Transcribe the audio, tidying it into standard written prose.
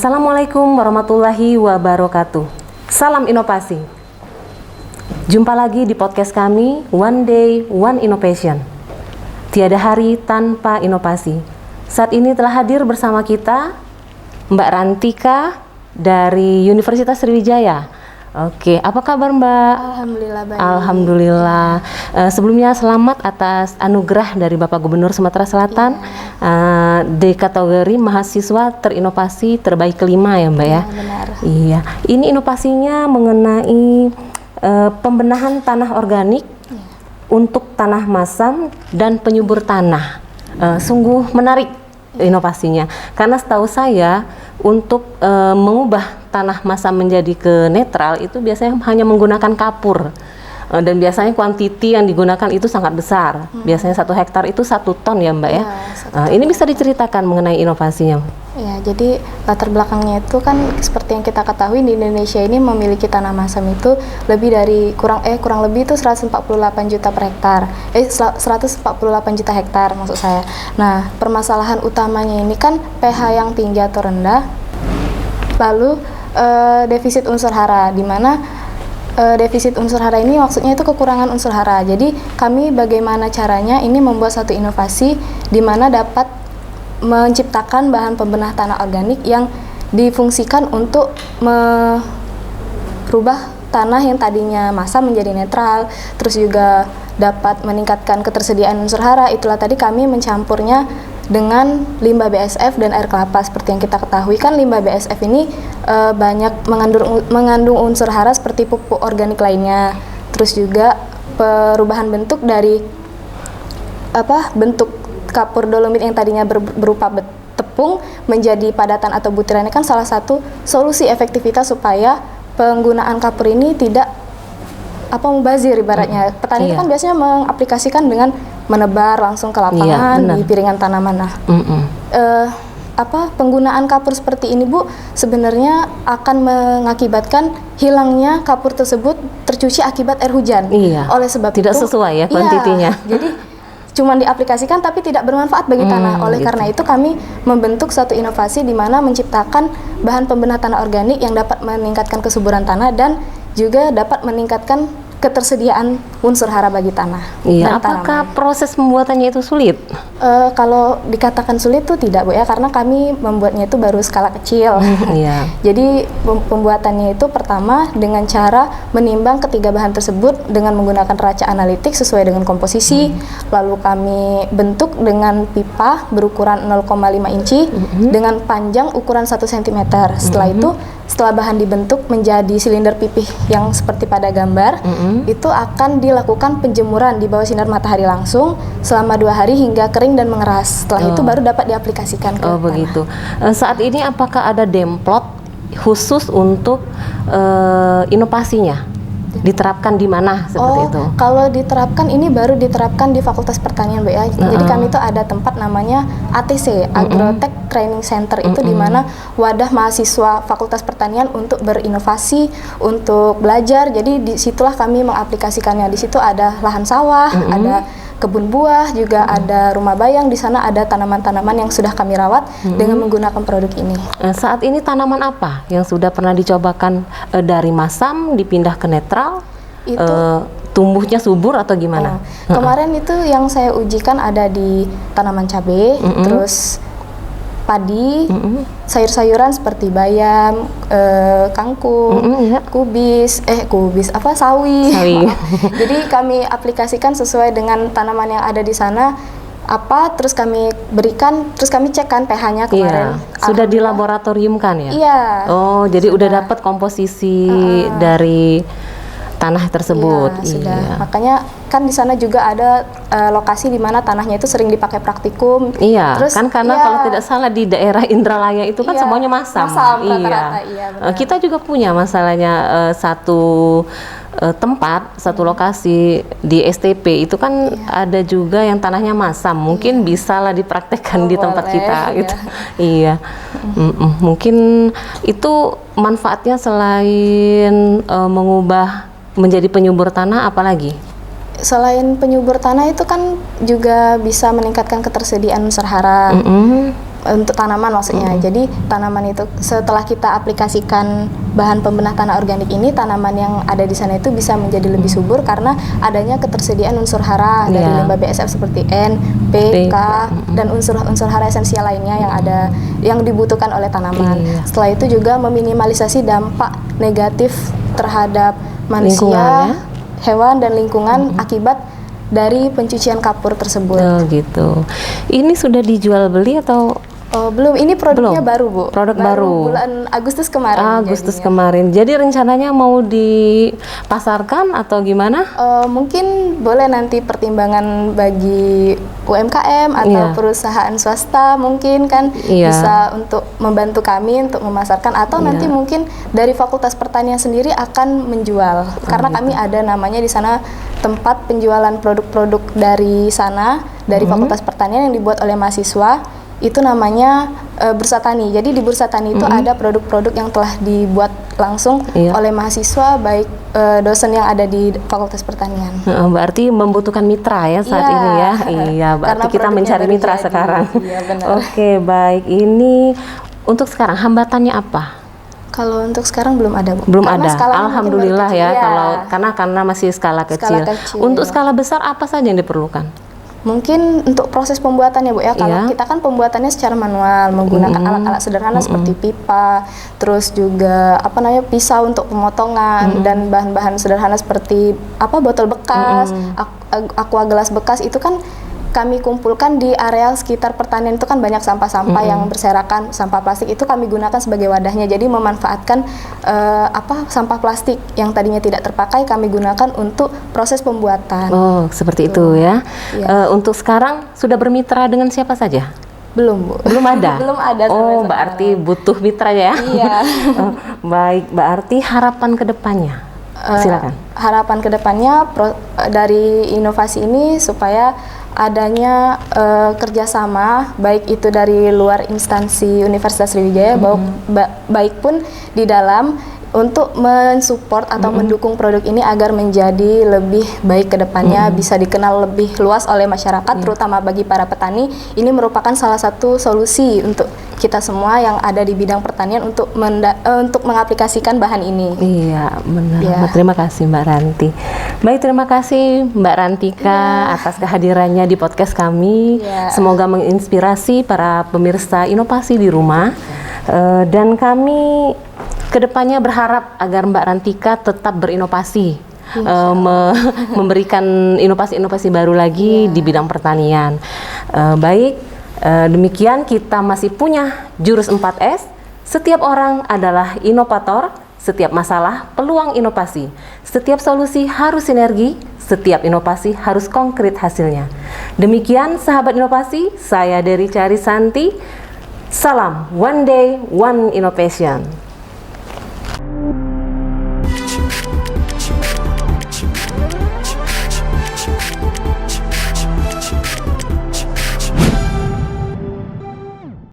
Assalamualaikum warahmatullahi wabarakatuh. Salam inovasi. Jumpa lagi di podcast kami One Day One Innovation. Tiada hari tanpa inovasi. Saat ini telah hadir bersama kita Mbak Rantika dari Universitas Sriwijaya. Oke, apa kabar Mbak? Alhamdulillah baik. Alhamdulillah. Sebelumnya selamat atas anugerah dari Bapak Gubernur Sumatera Selatan di kategori mahasiswa terinovasi terbaik kelima ya Mbak ya? Benar. Iya, ini inovasinya mengenai pembenahan tanah organik untuk tanah masam dan penyubur tanah. Sungguh menarik inovasinya, karena setahu saya untuk mengubah tanah masam menjadi ke netral itu biasanya hanya menggunakan kapur, dan biasanya kuantiti yang digunakan itu sangat besar. Biasanya 1 hektar itu 1 ton ya Mbak ya. Ini bisa diceritakan mengenai inovasinya? Ya, jadi latar belakangnya itu kan seperti yang kita ketahui di Indonesia ini memiliki tanah masam itu lebih dari kurang lebih itu 148 juta per hektar. 148 juta hektar maksud saya. Nah, permasalahan utamanya ini kan pH yang tinggi atau rendah. Lalu defisit unsur hara, di mana defisit unsur hara ini maksudnya itu kekurangan unsur hara. Jadi kami bagaimana caranya ini membuat satu inovasi di mana dapat menciptakan bahan pembenah tanah organik yang difungsikan untuk merubah tanah yang tadinya masam menjadi netral, terus juga dapat meningkatkan ketersediaan unsur hara. Itulah tadi kami mencampurnya dengan limbah BASF dan air kelapa. Seperti yang kita ketahui kan limbah BASF ini banyak mengandung unsur hara seperti pupuk organik lainnya. Terus juga perubahan bentuk dari bentuk kapur dolomit yang tadinya berupa tepung menjadi padatan atau butiran, ini kan salah satu solusi efektivitas supaya penggunaan kapur ini tidak mubazir ibaratnya. Petani kan biasanya mengaplikasikan dengan menebar langsung ke lapangan di piringan tanaman. Nah, penggunaan kapur seperti ini Bu sebenarnya akan mengakibatkan hilangnya kapur tersebut tercuci akibat air hujan. Oleh sebab tidak itu sesuai ya kuantitinya. Jadi cuma diaplikasikan tapi tidak bermanfaat bagi tanah. Oleh karena itu kami membentuk suatu inovasi di mana menciptakan bahan pembenah tanah organik yang dapat meningkatkan kesuburan tanah dan juga dapat meningkatkan ketersediaan unsur hara bagi tanah. Iya. Apakah proses pembuatannya itu sulit? Kalau dikatakan sulit tuh tidak Bu ya, karena kami membuatnya itu baru skala kecil. Jadi pembuatannya itu pertama dengan cara menimbang ketiga bahan tersebut dengan menggunakan raca analitik sesuai dengan komposisi. Lalu kami bentuk dengan pipa berukuran 0,5 inci dengan panjang ukuran 1 cm. Setelah itu, setelah bahan dibentuk menjadi silinder pipih yang seperti pada gambar, itu akan dilakukan penjemuran di bawah sinar matahari langsung selama 2 hari hingga kering dan mengeras. Setelah itu baru dapat diaplikasikan ke tanah. Begitu. Saat ini apakah ada demplot khusus untuk inovasinya? Diterapkan di mana seperti itu? Kalau diterapkan ini baru diterapkan di Fakultas Pertanian Bu ya. Jadi kami itu ada tempat namanya ATC, Agrotech Training Center, itu di mana wadah mahasiswa Fakultas Pertanian untuk berinovasi, untuk belajar. Jadi disitulah kami mengaplikasikannya. Di situ ada lahan sawah, ada kebun buah, juga ada rumah bayang. Di sana ada tanaman-tanaman yang sudah kami rawat dengan menggunakan produk ini. Saat ini tanaman apa yang sudah pernah dicobakan dari masam dipindah ke netral? Itu tumbuhnya subur atau gimana? Kemarin itu yang saya ujikan ada di tanaman cabai, terus padi, sayur-sayuran seperti bayam, kangkung, sawi. Jadi kami aplikasikan sesuai dengan tanaman yang ada di sana. Terus kami berikan, terus kami cek kan pH-nya kemarin. Sudah di laboratorium kan ya? Iya. Jadi udah dapat komposisi dari tanah tersebut. Sudah. Makanya kan di sana juga ada lokasi di mana tanahnya itu sering dipakai praktikum. Terus kan karena kalau tidak salah di daerah Indralaya itu kan semuanya masam. Rata-rata, kita juga punya masalahnya satu tempat, satu lokasi di STP itu kan ada juga yang tanahnya masam. Mungkin bisalah dipraktekkan di tempat kita gitu. Mungkin itu manfaatnya selain mengubah menjadi penyubur tanah, apalagi? Selain penyubur tanah itu kan juga bisa meningkatkan ketersediaan unsur hara. untuk tanaman maksudnya. Jadi tanaman itu setelah kita aplikasikan bahan pembenah tanah organik ini, tanaman yang ada di sana itu bisa menjadi lebih subur karena adanya ketersediaan unsur hara dari limbah BSF seperti N, P, K, dan unsur-unsur hara esensial lainnya yang dibutuhkan oleh tanaman. Setelah itu juga meminimalisasi dampak negatif terhadap manusia, hewan, dan lingkungan akibat dari pencucian kapur tersebut. Oh gitu. Ini sudah dijual beli atau? Belum, ini produknya baru, Bu. Produk baru. Bulan Agustus kemarin. Kemarin. Jadi rencananya mau dipasarkan atau gimana? Mungkin boleh nanti pertimbangan bagi UMKM atau perusahaan swasta mungkin kan bisa untuk membantu kami untuk memasarkan, atau nanti mungkin dari Fakultas Pertanian sendiri akan menjual. Karena kami ada namanya di sana tempat penjualan produk-produk dari sana, dari Fakultas Pertanian yang dibuat oleh mahasiswa. Itu namanya Bursa Tani. Jadi di Bursa Tani itu ada produk-produk yang telah dibuat langsung oleh mahasiswa, baik dosen yang ada di Fakultas Pertanian. Berarti membutuhkan mitra ya saat ini ya. Iya, berarti kita mencari mitra sekarang. Iya, benar. Oke, baik. Ini untuk sekarang hambatannya apa? Kalau untuk sekarang belum ada, Bu. Belum karena ada. Alhamdulillah ya. Kalau karena masih skala kecil. Untuk skala besar apa saja yang diperlukan? Mungkin untuk proses pembuatannya, Bu ya. Kalau kita kan pembuatannya secara manual menggunakan alat-alat sederhana seperti pipa, terus juga pisau untuk pemotongan dan bahan-bahan sederhana seperti botol bekas, aqua gelas bekas itu kan kami kumpulkan di area sekitar pertanian. Itu kan banyak sampah-sampah yang berserakan, sampah plastik itu kami gunakan sebagai wadahnya. Jadi memanfaatkan sampah plastik yang tadinya tidak terpakai kami gunakan untuk proses pembuatan. Oh, seperti itu ya. Untuk sekarang sudah bermitra dengan siapa saja? Belum, Bu. Belum ada? Belum ada. Oh, berarti butuh mitra ya? Iya. Baik, berarti harapan kedepannya? Silakan. Harapan kedepannya dari inovasi ini supaya adanya kerjasama baik itu dari luar instansi Universitas Sriwijaya baik pun di dalam untuk mensupport atau mendukung produk ini agar menjadi lebih baik ke depannya, bisa dikenal lebih luas oleh masyarakat, terutama bagi para petani. Ini merupakan salah satu solusi untuk kita semua yang ada di bidang pertanian untuk mengaplikasikan bahan ini. Iya, benar. Ya. Terima kasih Mbak Ranti. Baik, terima kasih Mbak Rantika atas kehadirannya di podcast kami. Semoga menginspirasi para pemirsa inovasi di rumah. Dan kami kedepannya berharap agar Mbak Rantika tetap berinovasi, memberikan inovasi-inovasi baru lagi di bidang pertanian. Baik, demikian kita masih punya jurus 4S. Setiap orang adalah inovator, setiap masalah peluang inovasi, setiap solusi harus sinergi, setiap inovasi harus konkret hasilnya. Demikian sahabat inovasi, saya Dery Charisanti. Salam One Day One Innovation.